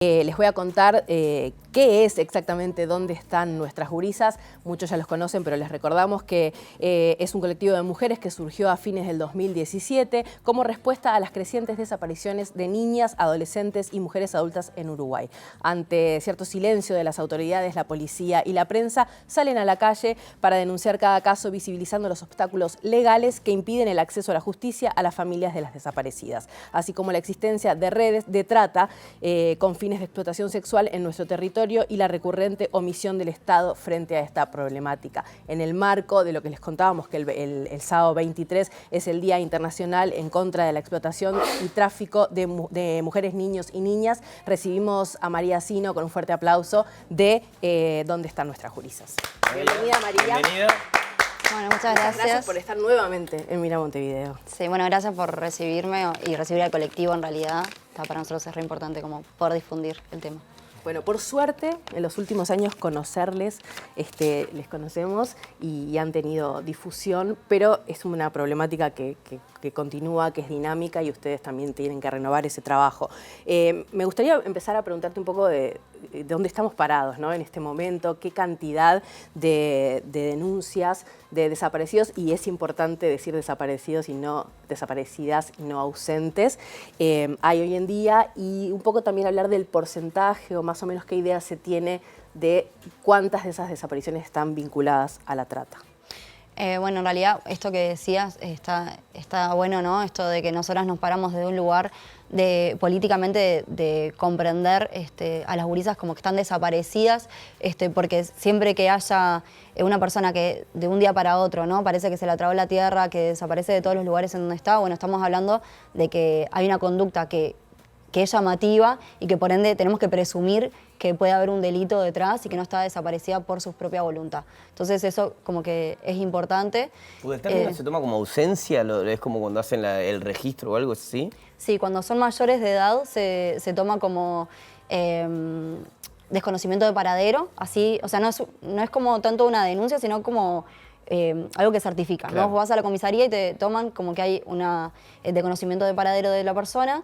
Les voy a contar qué es exactamente, dónde están nuestras gurisas. Muchos ya los conocen, pero les recordamos que es un colectivo de mujeres que surgió a fines del 2017 como respuesta a las crecientes desapariciones de niñas, adolescentes y mujeres adultas en Uruguay. Ante cierto silencio de las autoridades, la policía y la prensa salen a la calle para denunciar cada caso, visibilizando los obstáculos legales que impiden el acceso a la justicia a las familias de las desaparecidas, así como la existencia de redes de trata con fines de explotación sexual en nuestro territorio y la recurrente omisión del Estado frente a esta problemática. En el marco de lo que les contábamos, que el sábado 23 es el Día Internacional en contra de la explotación y tráfico de mujeres, niños y niñas, recibimos a María Sino con un fuerte aplauso de ¿Dónde están nuestras gurisas? Bienvenida, María. Bienvenida. Bueno, muchas gracias. Gracias por estar nuevamente en Mira Montevideo. Sí, bueno, gracias por recibirme y recibir al colectivo en realidad. Para nosotros es re importante como poder difundir el tema. Bueno, por suerte, en los últimos años conocerles, les conocemos y han tenido difusión, pero es una problemática que continúa, que es dinámica y ustedes también tienen que renovar ese trabajo. Me gustaría empezar a preguntarte un poco de dónde estamos parados, ¿no? En este momento, qué cantidad de denuncias de desaparecidos, y es importante decir desaparecidos y no desaparecidas y no ausentes, hay hoy en día, y un poco también hablar del porcentaje o más o menos qué idea se tiene de cuántas de esas desapariciones están vinculadas a la trata. Bueno, en realidad esto que decías está bueno, ¿no? Esto de que nosotras nos paramos desde un lugar de políticamente de comprender a las gurisas como que están desaparecidas, porque siempre que haya una persona que de un día para otro, ¿no? Parece que se la tragó la tierra, que desaparece de todos los lugares en donde está, bueno, estamos hablando de que hay una conducta que es llamativa y que por ende tenemos que presumir que puede haber un delito detrás y que no está desaparecida por su propia voluntad. Entonces eso como que es importante. ¿El término se toma como ausencia? ¿Es como cuando hacen el registro o algo así? Sí, cuando son mayores de edad se toma como desconocimiento de paradero, así, o sea, no es como tanto una denuncia, sino como algo que certifica, Claro. ¿no? Vos vas a la comisaría y te toman como que hay desconocimiento de paradero de la persona.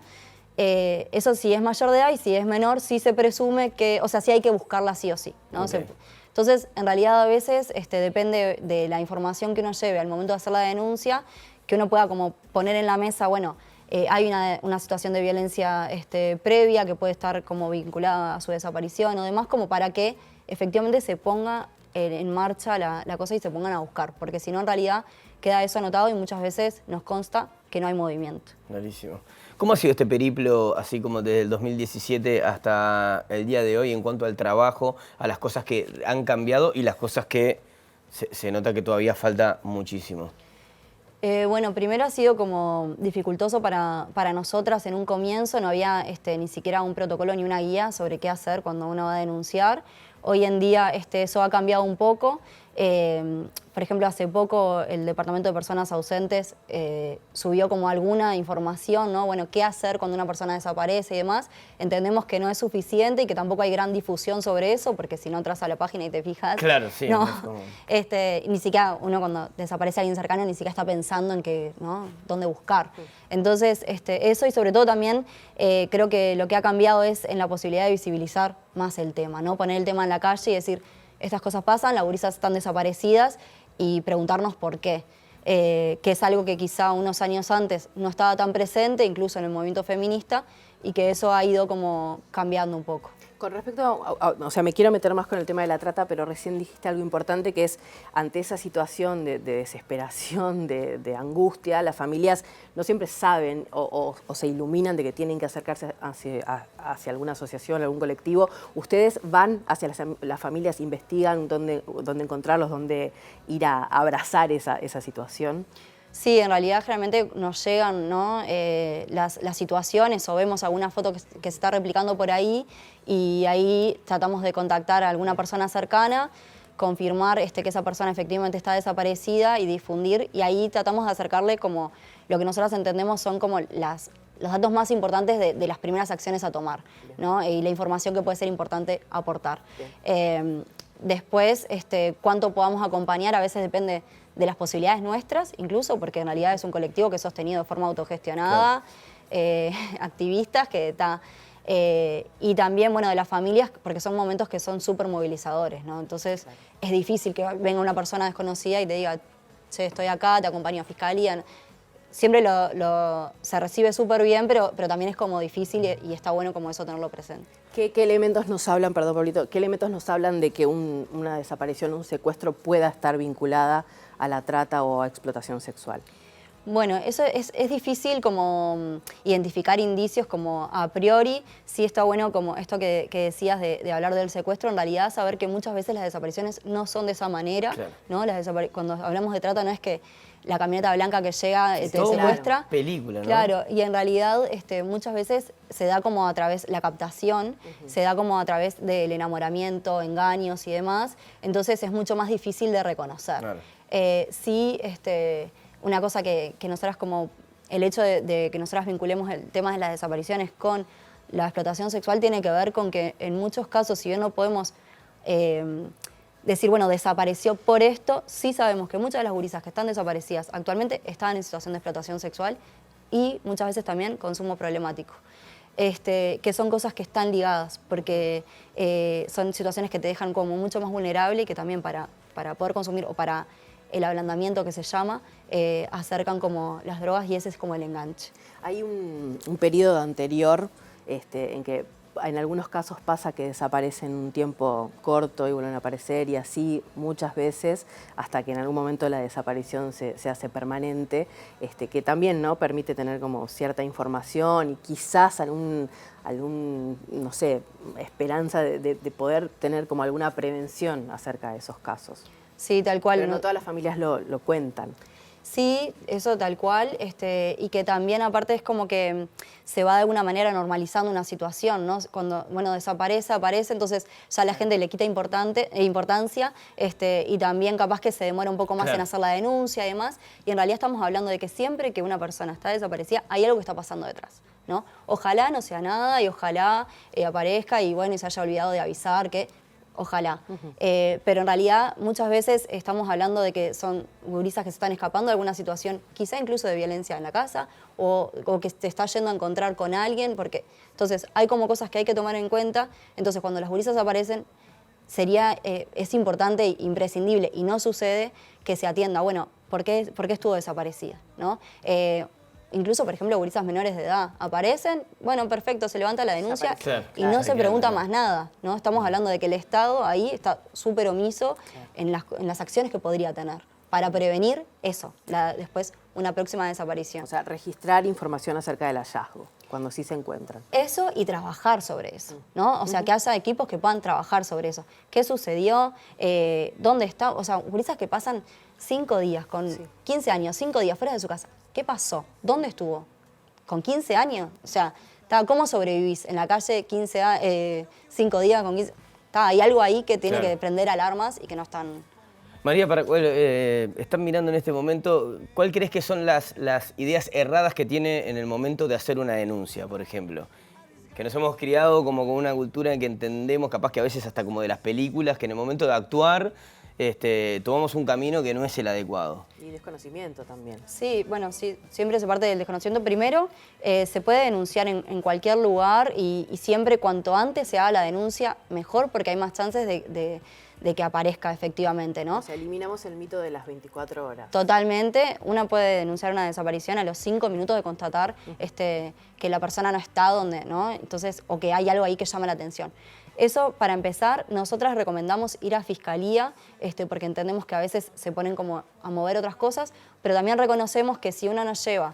Eso si es mayor de edad, y si es menor, sí se presume que, o sea, sí hay que buscarla sí o sí, ¿no? Okay. Entonces, en realidad a veces depende de la información que uno lleve al momento de hacer la denuncia, que uno pueda como poner en la mesa, bueno, hay una situación de violencia previa que puede estar como vinculada a su desaparición o demás, como para que efectivamente se ponga en marcha la cosa y se pongan a buscar, porque si no en realidad queda eso anotado y muchas veces nos consta que no hay movimiento. Clarísimo. ¿Cómo ha sido este periplo, así como desde el 2017 hasta el día de hoy, en cuanto al trabajo, a las cosas que han cambiado y las cosas que se nota que todavía falta muchísimo? Bueno, primero ha sido como dificultoso para nosotras en un comienzo, no había ni siquiera un protocolo ni una guía sobre qué hacer cuando uno va a denunciar. Hoy en día eso ha cambiado un poco. Por ejemplo, hace poco el Departamento de Personas Ausentes subió como alguna información, ¿no? Bueno, qué hacer cuando una persona desaparece y demás. Entendemos que no es suficiente y que tampoco hay gran difusión sobre eso, porque si no entras a la página y te fijas... Claro, sí. No, Es como... ni siquiera uno cuando desaparece alguien cercano ni siquiera está pensando en que, ¿no? dónde buscar. Entonces, eso y sobre todo también creo que lo que ha cambiado es en la posibilidad de visibilizar más el tema, ¿no? Poner el tema en la calle y decir, estas cosas pasan, las gurisas están desaparecidas, y preguntarnos por qué. Que es algo que quizá unos años antes no estaba tan presente, incluso en el movimiento feminista, y que eso ha ido como cambiando un poco. Con respecto o sea, me quiero meter más con el tema de la trata, pero recién dijiste algo importante, que es ante esa situación de desesperación, de angustia, las familias no siempre saben o se iluminan de que tienen que acercarse hacia alguna asociación, algún colectivo. Ustedes van hacia las familias, investigan dónde encontrarlos, dónde ir a abrazar esa situación. Sí, en realidad generalmente nos llegan, ¿no? las situaciones o vemos alguna foto que se está replicando por ahí y ahí tratamos de contactar a alguna persona cercana, confirmar que esa persona efectivamente está desaparecida y difundir, y ahí tratamos de acercarle como lo que nosotros entendemos son como los datos más importantes de las primeras acciones a tomar, ¿no? Y la información que puede ser importante aportar. Después, cuánto podamos acompañar a veces depende de las posibilidades nuestras, incluso porque en realidad es un colectivo que es sostenido de forma autogestionada, claro. Activistas que Y también, bueno, de las familias, porque son momentos que son súper movilizadores, ¿no? Entonces es difícil que venga una persona desconocida y te diga, che, estoy acá, te acompaño a fiscalía. Siempre se recibe súper bien, pero también es como difícil y está bueno como eso tenerlo presente. ¿Qué elementos nos hablan, perdón, Pablito, qué elementos nos hablan de que una desaparición, un secuestro pueda estar vinculada a la trata o a explotación sexual? Bueno, eso es difícil como identificar indicios como a priori. Sí está bueno como esto que decías de hablar del secuestro, en realidad saber que muchas veces las desapariciones no son de esa manera, claro. ¿no? Cuando hablamos de trata no es que la camioneta blanca que llega te todo secuestra. una película, ¿no? Claro, y en realidad muchas veces se da como a través, la captación, se da como a través del enamoramiento, engaños y demás, entonces es mucho más difícil de reconocer. Claro. Sí, una cosa que nosotras como el hecho de que nosotras vinculemos el tema de las desapariciones con la explotación sexual tiene que ver con que en muchos casos, si bien no podemos decir, bueno, desapareció por esto, sí sabemos que muchas de las gurisas que están desaparecidas actualmente están en situación de explotación sexual y muchas veces también consumo problemático. Que son cosas que están ligadas, porque son situaciones que te dejan como mucho más vulnerable y que también para poder consumir o para el ablandamiento que se llama, acercan como las drogas y ese es como el enganche. Hay un periodo anterior en que en algunos casos pasa que desaparecen un tiempo corto y vuelven a aparecer y así muchas veces hasta que en algún momento la desaparición se hace permanente, que también, ¿no?, permite tener como cierta información y quizás algún no sé, esperanza de poder tener como alguna prevención acerca de esos casos. Sí, tal cual. Pero no todas las familias lo cuentan. Sí, eso tal cual, y que también aparte es como que se va de alguna manera normalizando una situación, ¿no? Cuando, bueno, desaparece, aparece, entonces ya la gente le quita importancia, y también capaz que se demora un poco más en hacer la denuncia y demás, y en realidad estamos hablando de que siempre que una persona está desaparecida hay algo que está pasando detrás, ¿no? Ojalá no sea nada y ojalá aparezca y bueno, y se haya olvidado de avisar que... Ojalá. Pero en realidad muchas veces estamos hablando de que son gurisas que se están escapando de alguna situación, quizá incluso de violencia en la casa, o que te está yendo a encontrar con alguien, porque entonces hay como cosas que hay que tomar en cuenta. Entonces cuando las gurisas aparecen, es importante e imprescindible, y no sucede, que se atienda, bueno, ¿por qué estuvo desaparecida? ¿No? Incluso, por ejemplo, gurisas menores de edad aparecen, bueno, perfecto, se levanta la denuncia y no se pregunta más nada, ¿no? Estamos hablando de que el Estado ahí está súper omiso en las acciones que podría tener para prevenir eso, después una próxima desaparición. O sea, registrar información acerca del hallazgo, cuando sí se encuentran. Eso y trabajar sobre eso, ¿no? O sea, que haya equipos que puedan trabajar sobre eso. ¿Qué sucedió? ¿Dónde está? O sea, gurisas que pasan 5 días, con 15 años, 5 días fuera de su casa. ¿Qué pasó? ¿Dónde estuvo? ¿Con 15 años? O sea, ¿cómo sobrevivís en la calle 5 días con 15? Hay algo ahí que tiene que prender alarmas y que no están... María, están mirando en este momento, ¿cuál crees que son las ideas erradas que tiene en el momento de hacer una denuncia, por ejemplo? Que nos hemos criado como con una cultura en que entendemos, capaz que a veces hasta como de las películas, que en el momento de actuar tomamos un camino que no es el adecuado. Y desconocimiento también. Sí, bueno, sí, siempre se parte del desconocimiento. Primero, se puede denunciar en cualquier lugar y siempre cuanto antes se haga la denuncia, mejor, porque hay más chances de que aparezca efectivamente, ¿no? O sea, eliminamos el mito de las 24 horas. Totalmente. Una puede denunciar una desaparición a los 5 minutos de constatar que la persona no está donde, ¿no? Entonces, o que hay algo ahí que llama la atención. Eso, para empezar, nosotras recomendamos ir a fiscalía, porque entendemos que a veces se ponen como a mover otras cosas, pero también reconocemos que si uno nos lleva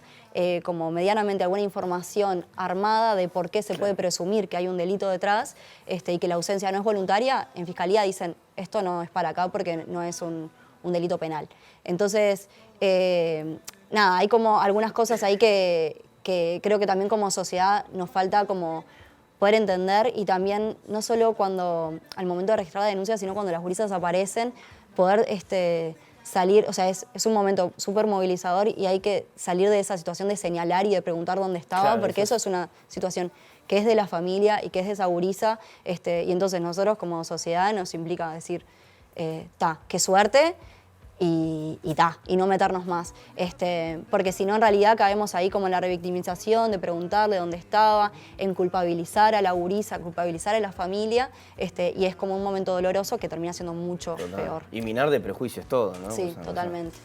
como medianamente alguna información armada de por qué se puede presumir que hay un delito detrás y que la ausencia no es voluntaria, en fiscalía dicen esto no es para acá porque no es un delito penal. Entonces, nada, hay como algunas cosas ahí que creo que también como sociedad nos falta como poder entender, y también no solo al momento de registrar la denuncia, sino cuando las gurisas aparecen, poder salir, o sea, es un momento súper movilizador y hay que salir de esa situación de señalar y de preguntar dónde estaba, porque eso es una situación que es de la familia y que es de esa gurisa, y entonces nosotros como sociedad nos implica decir, qué suerte, y no meternos más. Porque si no, en realidad caemos ahí como en la revictimización, de preguntarle dónde estaba, en culpabilizar a la gurisa, culpabilizar a la familia, y es como un momento doloroso que termina siendo mucho peor. Y minar de prejuicios todo, ¿no? Sí, totalmente.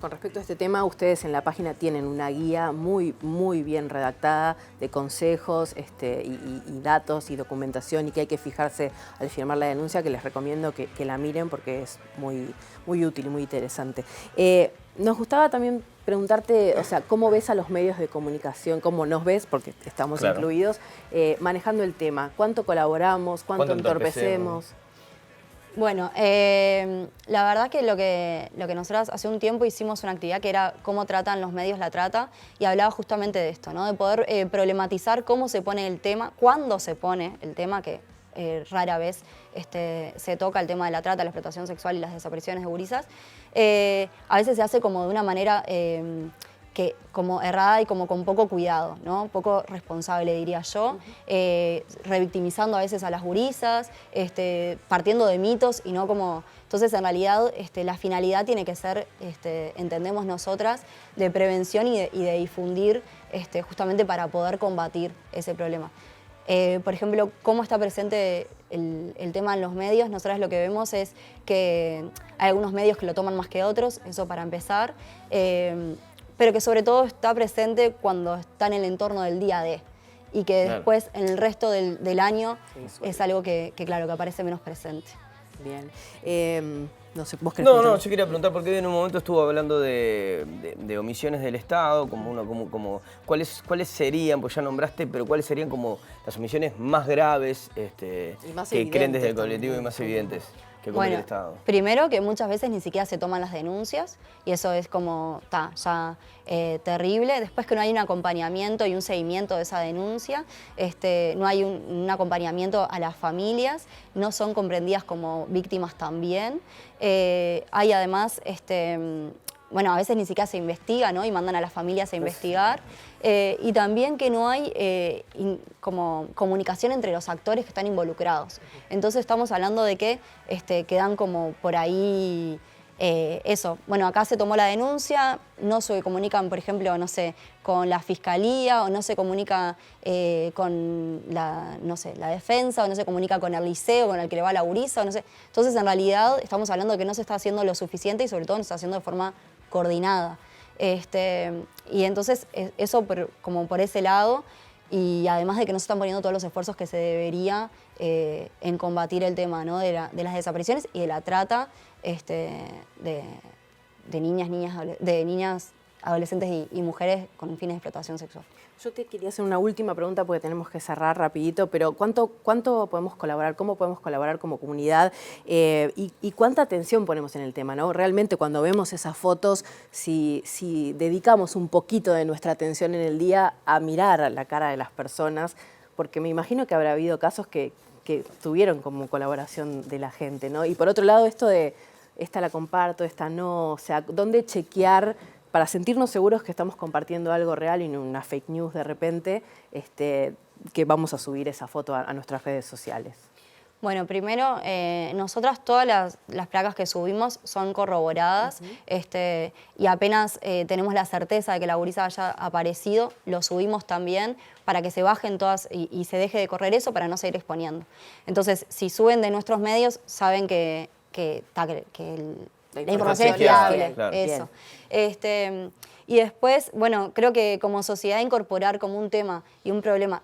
Con respecto a este tema, ustedes en la página tienen una guía muy, muy bien redactada de consejos y datos y documentación y que hay que fijarse al firmar la denuncia, que les recomiendo que la miren porque es muy, muy útil y muy interesante. Nos gustaba también preguntarte, o sea, ¿cómo ves a los medios de comunicación? ¿Cómo nos ves? Porque estamos incluidos, manejando el tema. ¿Cuánto colaboramos? ¿Cuánto entorpecemos? Bueno, la verdad que lo que nosotros hace un tiempo hicimos una actividad que era cómo tratan los medios la trata y hablaba justamente de esto, ¿no? De poder problematizar cómo se pone el tema, cuándo se pone el tema, que rara vez se toca el tema de la trata, la explotación sexual y las desapariciones de gurisas. A veces se hace como de una manera que como errada y como con poco cuidado, ¿no? Poco responsable, diría yo, revictimizando a veces a las gurisas, partiendo de mitos y no como... Entonces, en realidad, la finalidad tiene que ser, entendemos nosotras, de prevención y de difundir justamente para poder combatir ese problema. Por ejemplo, cómo está presente el tema en los medios, nosotras lo que vemos es que hay algunos medios que lo toman más que otros, eso para empezar, pero que sobre todo está presente cuando está en el entorno del día D y que después en el resto del año es algo que claro, que aparece menos presente. Bien. No sé, ¿vos querés No, preguntar? yo quería preguntar porque en un momento estuvo hablando de omisiones del Estado, ¿cuáles serían, pues ya nombraste, pero cuáles serían como las omisiones más graves Y más que creen desde el evidentes colectivo también. y más evidentes que comete el Estado? Primero que muchas veces ni siquiera se toman las denuncias y eso es como, ya terrible. Después que no hay un acompañamiento y un seguimiento de esa denuncia, no hay un acompañamiento a las familias, no son comprendidas como víctimas también. Hay además, bueno, a veces ni siquiera se investiga, ¿no? Y mandan a las familias a investigar. Y también que no hay como comunicación entre los actores que están involucrados. Entonces estamos hablando de que quedan como por ahí eso. Bueno, acá se tomó la denuncia, no se comunican, por ejemplo, no sé, con la fiscalía o no se comunica con la defensa o no se comunica con el liceo, con el que le va la gurisa, o no sé. Entonces, en realidad, estamos hablando de que no se está haciendo lo suficiente y sobre todo no se está haciendo de forma coordinada. Y entonces eso como por ese lado, y además de que no se están poniendo todos los esfuerzos que se debería en combatir el tema, ¿no? de las desapariciones y de la trata de niñas, adolescentes y mujeres con fines de explotación sexual. Yo te quería hacer una última pregunta porque tenemos que cerrar rapidito, pero ¿cuánto podemos colaborar? ¿Cómo podemos colaborar como comunidad? Y ¿cuánta atención ponemos en el tema, ¿no? Realmente cuando vemos esas fotos, si dedicamos un poquito de nuestra atención en el día a mirar la cara de las personas, porque me imagino que habrá habido casos que tuvieron como colaboración de la gente, ¿no? Y por otro lado, esto de esta la comparto, esta no, o sea, ¿dónde chequear para sentirnos seguros que estamos compartiendo algo real y no una fake news de repente, que vamos a subir esa foto a nuestras redes sociales? Bueno, primero, nosotras todas las placas que subimos son corroboradas y apenas tenemos la certeza de que la gurisa haya aparecido, lo subimos también para que se bajen todas y se deje de correr eso para no seguir exponiendo. Entonces, si suben de nuestros medios, saben que la información es fiable. Claro. Eso. Y después, bueno, creo que como sociedad incorporar como un tema y un problema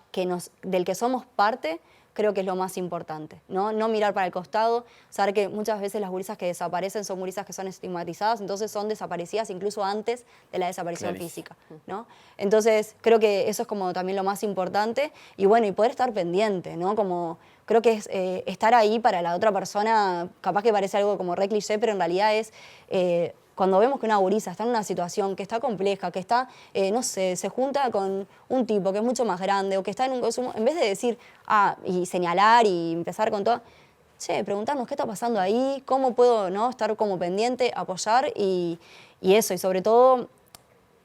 del que somos parte, creo que es lo más importante, ¿no? No mirar para el costado, saber que muchas veces las gurisas que desaparecen son gurisas que son estigmatizadas, entonces son desaparecidas incluso antes de la desaparición física, ¿no? Entonces creo que eso es como también lo más importante y bueno, y poder estar pendiente, ¿no? Como creo que es estar ahí para la otra persona, capaz que parece algo como re cliché, pero en realidad es... cuando vemos que una gurisa está en una situación que está compleja, que está, no sé, se junta con un tipo que es mucho más grande o que está en un consumo, en vez de decir, y señalar y empezar con todo, preguntarnos qué está pasando ahí, cómo puedo, ¿no? Estar como pendiente, apoyar y eso, y sobre todo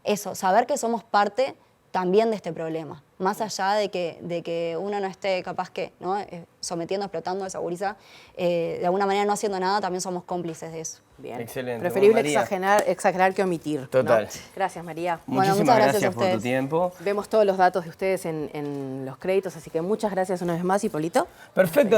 eso, saber que somos parte también de este problema. Más allá de que uno no esté capaz que, ¿no? Sometiendo, explotando a esa gurisa, de alguna manera no haciendo nada, también somos cómplices de eso. Bien. Excelente. Preferible Bueno, María. exagerar que omitir, ¿no? Total. Gracias, María. Bueno, Muchísimas muchas gracias a gracias por tu ustedes. tiempo. Vemos todos los datos de ustedes en los créditos, así que muchas gracias una vez más. ¿Y Polito? Perfecto.